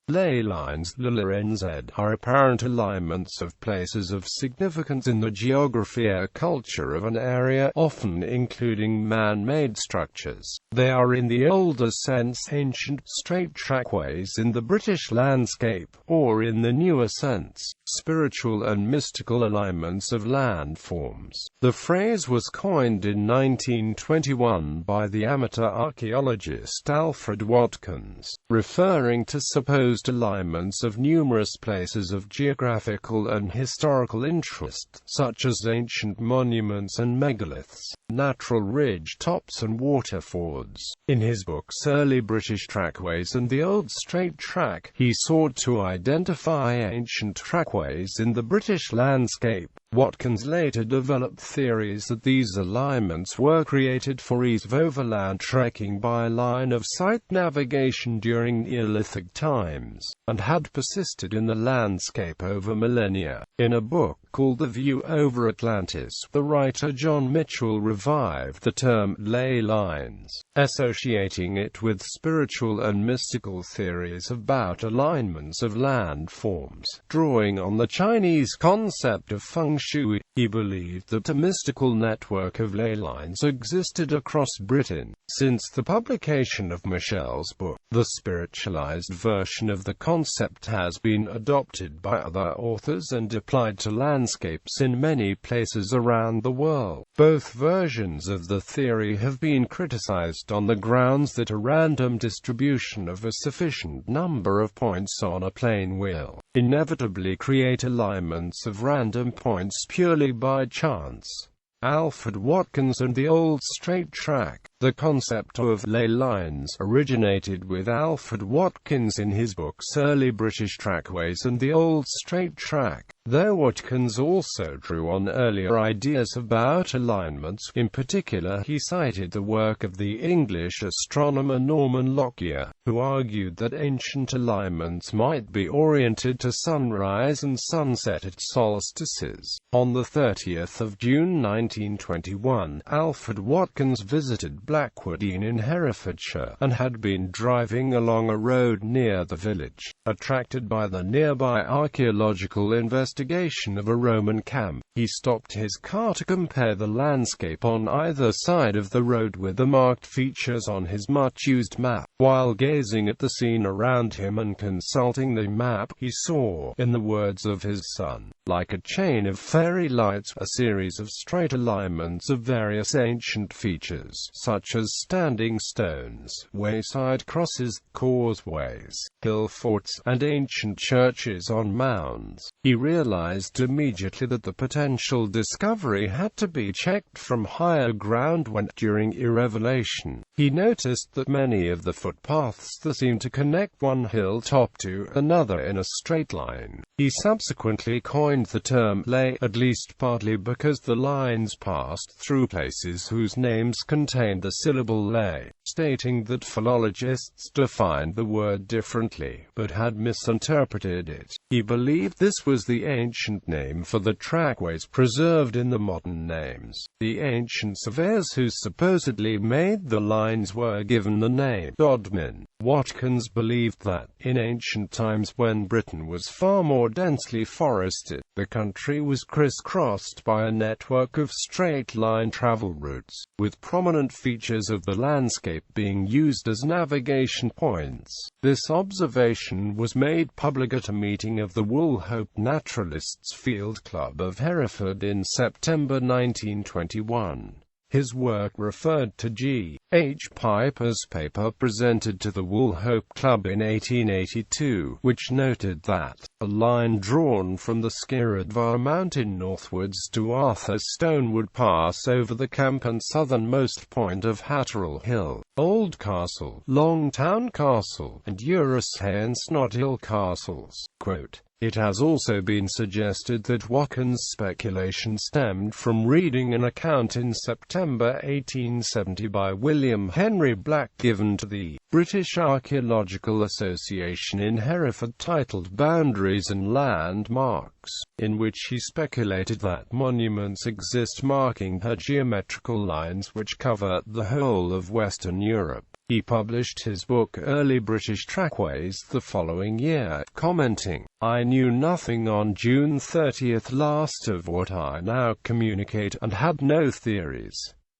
Ley lines, the laɪnz, are apparent alignments of places of significance in the geography or culture of an area, often including man-made structures. They are in the older sense ancient, straight trackways in the British landscape, or in the newer sense, spiritual and mystical alignments of landforms. The phrase was coined in 1921 by the amateur archaeologist Alfred Watkins, referring to supposed alignments of numerous places of geographical and historical interest, such as ancient monuments and megaliths, natural ridge tops and waterfords. In his books Early British Trackways and The Old Straight Track, he sought to identify ancient trackways in the British landscape. Watkins later developed theories that these alignments were created for ease of overland trekking by line-of-sight navigation during Neolithic times, and had persisted in the landscape over millennia. In a book called The View Over Atlantis, the writer John Mitchell revived the term ley lines, associating it with spiritual and mystical theories about alignments of landforms. Drawing on the Chinese concept of feng shui, he believed that a mystical network of ley lines existed across Britain. Since the publication of Michel's book, the spiritualized version of the concept has been adopted by other authors and applied to landscapes in many places around the world. Both versions of the theory have been criticized on the grounds that a random distribution of a sufficient number of points on a plane will inevitably create alignments of random points purely by chance. Alfred Watkins and the Old Straight Track. The concept of ley lines originated with Alfred Watkins in his books Early British Trackways and The Old Straight Track, though Watkins also drew on earlier ideas about alignments. In particular, he cited the work of the English astronomer Norman Lockyer, who argued that ancient alignments might be oriented to sunrise and sunset at solstices. On the 30th of June 1921, Alfred Watkins visited Blackwoodine in Herefordshire, and had been driving along a road near the village, attracted by the nearby archaeological investigation of a Roman camp. He stopped his car to compare the landscape on either side of the road with the marked features on his much-used map. While gazing at the scene around him and consulting the map, he saw, in the words of his son, like a chain of fairy lights, a series of straight alignments of various ancient features, such as standing stones, wayside crosses, causeways, hill forts, and ancient churches on mounds. He realized immediately that the potential discovery had to be checked from higher ground when, during irrevelation, he noticed that many of the footpaths that seemed to connect one hilltop to another in a straight line. He subsequently coined the term ley, at least partly because the lines passed through places whose names contained the syllable ley, stating that philologists defined the word differently, but had misinterpreted it. He believed this was the ancient name for the trackways preserved in the modern names. The ancient surveyors who supposedly made the lines were given the name Dodmen. Watkins believed that, in ancient times when Britain was far more densely forested, the country was crisscrossed by a network of straight-line travel routes, with prominent features of the landscape being used as navigation points. This observation was made public at a meeting of the Woolhope Naturalists Field Club of Hereford in September 1921. His work referred to G. H. Piper's paper presented to the Woolhope Club in 1882, which noted that a line drawn from the Skiradvar mountain northwards to Arthurstone would pass over the camp and southernmost point of Hatterrell Hill, Oldcastle, Longtown Castle, and Eurushay and Snothill castles. Quote, "It has also been suggested that Watkins' speculation stemmed from reading an account in September 1870 by William Henry Black given to the British Archaeological Association in Hereford titled Boundaries and Landmarks, in which he speculated that monuments exist marking her geometrical lines which cover the whole of Western Europe. He published his book Early British Trackways the following year, commenting, "I knew nothing on June 30th last of what I now communicate, and had no theories."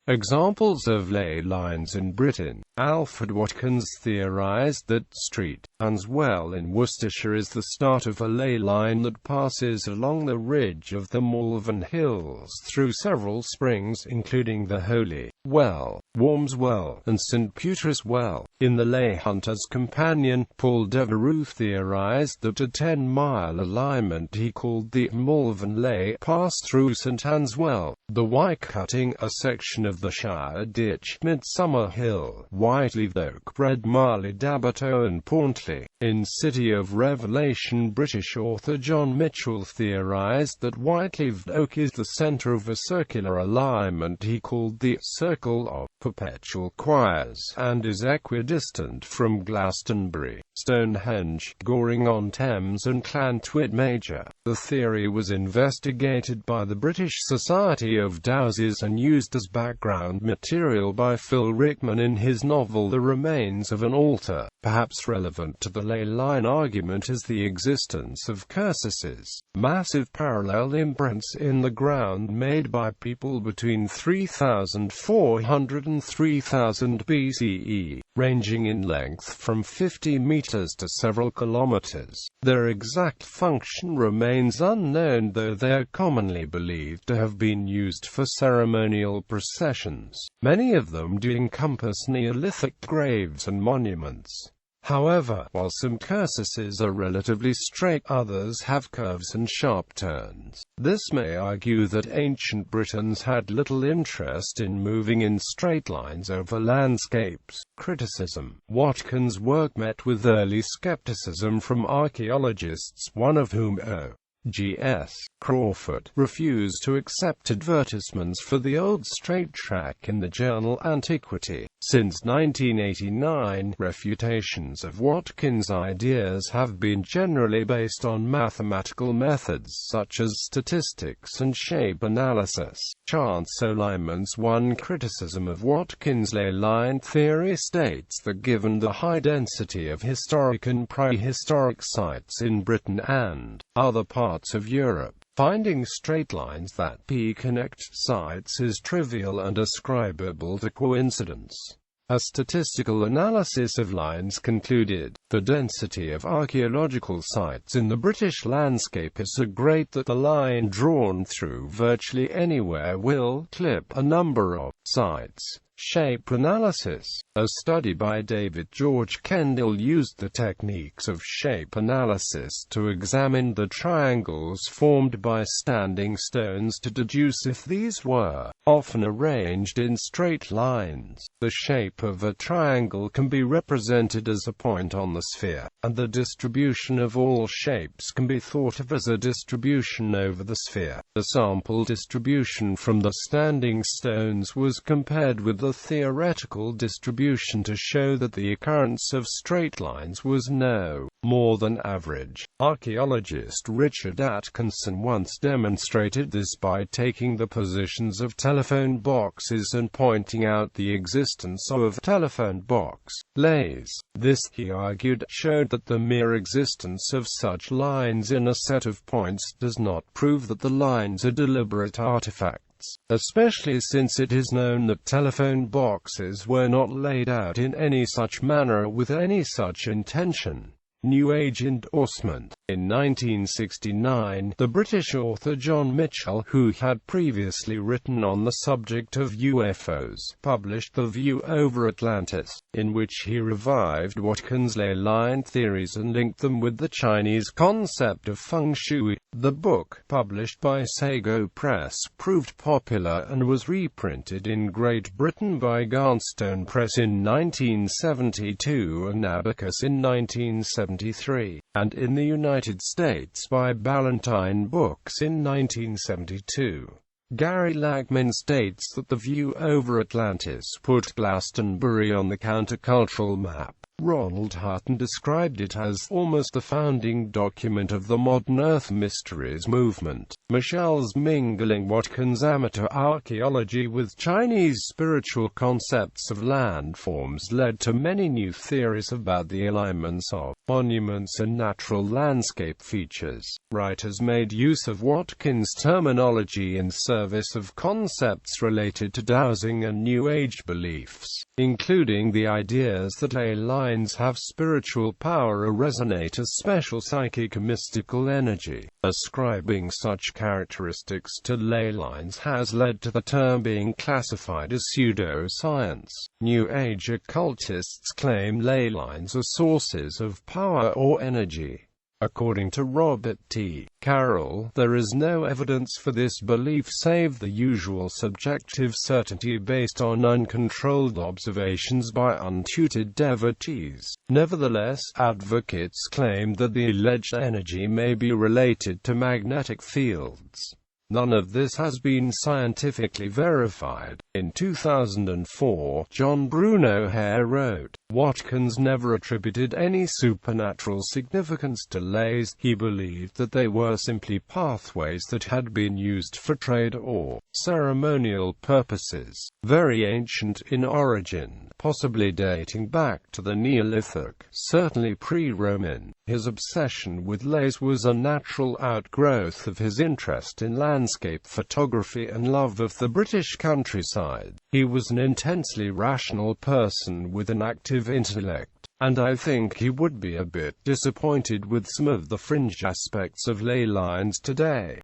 Examples of ley lines in Britain. Alfred Watkins theorized that Street, Well in Worcestershire is the start of a ley line that passes along the ridge of the Malvern Hills through several springs including the Holy Well, Worms Well, and St. Puter's Well. In the Ley Hunter's Companion, Paul Daderot theorized that a 10-mile alignment he called the Malvern Ley passed through St. Anne's Well, the Wyke cutting a section of the Shire Ditch, Midsummer Hill, Whiteleaf Oak, Bread Marley, Daderot and Pauntley. In City of Revelation, British author John Mitchell theorized that Whiteleaf Oak is the center of a circular alignment he called the Circle of Perpetual Choirs, and is equidistant from Glastonbury, Stonehenge, Goring-on-Thames and Llantwit Major. The theory was investigated by the British Society of Dowses and used as background material by Phil Rickman in his novel The Remains of an Altar. Perhaps relevant to the ley line argument is the existence of cursuses, massive parallel imprints in the ground made by people between 3,400 and 3000 BCE, ranging in length from 50 meters to several kilometers. Their exact function remains unknown, though they are commonly believed to have been used for ceremonial processions. Many of them do encompass Neolithic graves and monuments. However, while some cursuses are relatively straight, others have curves and sharp turns. This may argue that ancient Britons had little interest in moving in straight lines over landscapes. Criticism. Watkins' work met with early skepticism from archaeologists, one of whom O.G.S. Crawford refused to accept advertisements for the old straight track in the journal Antiquity. Since 1989, refutations of Watkins' ideas have been generally based on mathematical methods such as statistics and shape analysis. Chance alignments. One criticism of Watkins' ley line theory states that given the high density of historic and prehistoric sites in Britain and other parts of Europe, finding straight lines that connect sites is trivial and ascribable to coincidence. A statistical analysis of lines concluded, the density of archaeological sites in the British landscape is so great that the line drawn through virtually anywhere will clip a number of sites. Shape analysis. A study by David George Kendall used the techniques of shape analysis to examine the triangles formed by standing stones to deduce if these were often arranged in straight lines. The shape of a triangle can be represented as a point on the sphere, and the distribution of all shapes can be thought of as a distribution over the sphere. The sample distribution from the standing stones was compared with the theoretical distribution to show that the occurrence of straight lines was no more than average. Archaeologist Richard Atkinson once demonstrated this by taking the positions of telephone boxes and pointing out the existence of telephone box lays. This, he argued, showed that the mere existence of such lines in a set of points does not prove that the lines are deliberate artifacts, especially since it is known that telephone boxes were not laid out in any such manner with any such intention. New Age endorsement. In 1969, the British author John Mitchell, who had previously written on the subject of UFOs, published The View Over Atlantis, in which he revived Watkins' ley line theories and linked them with the Chinese concept of feng shui. The book, published by Sago Press, proved popular and was reprinted in Great Britain by Garnstone Press in 1972 and Abacus in 1973, and in the United States by Ballantine Books in 1972. Gary Lachman states that The View Over Atlantis put Glastonbury on the countercultural map. Ronald Hutton described it as almost the founding document of the modern Earth Mysteries movement. Michel's mingling Watkins' amateur archaeology with Chinese spiritual concepts of landforms led to many new theories about the alignments of monuments and natural landscape features. Writers made use of Watkins' terminology in service of concepts related to dowsing and New Age beliefs, including the ideas that ley lines have spiritual power or resonate as special psychic or mystical energy. Ascribing such characteristics to ley lines has led to the term being classified as pseudoscience. New Age occultists claim ley lines are sources of power or energy. According to Robert T. Carroll, there is no evidence for this belief save the usual subjective certainty based on uncontrolled observations by untutored devotees. Nevertheless, advocates claim that the alleged energy may be related to magnetic fields. None of this has been scientifically verified. In 2004, John Bruno Hare wrote, Watkins never attributed any supernatural significance to leys. He believed that they were simply pathways that had been used for trade or ceremonial purposes, very ancient in origin, possibly dating back to the Neolithic, certainly pre-Roman. His obsession with leys was a natural outgrowth of his interest in landscape photography and love of the British countryside. He was an intensely rational person with an active intellect, and I think he would be a bit disappointed with some of the fringe aspects of ley lines today.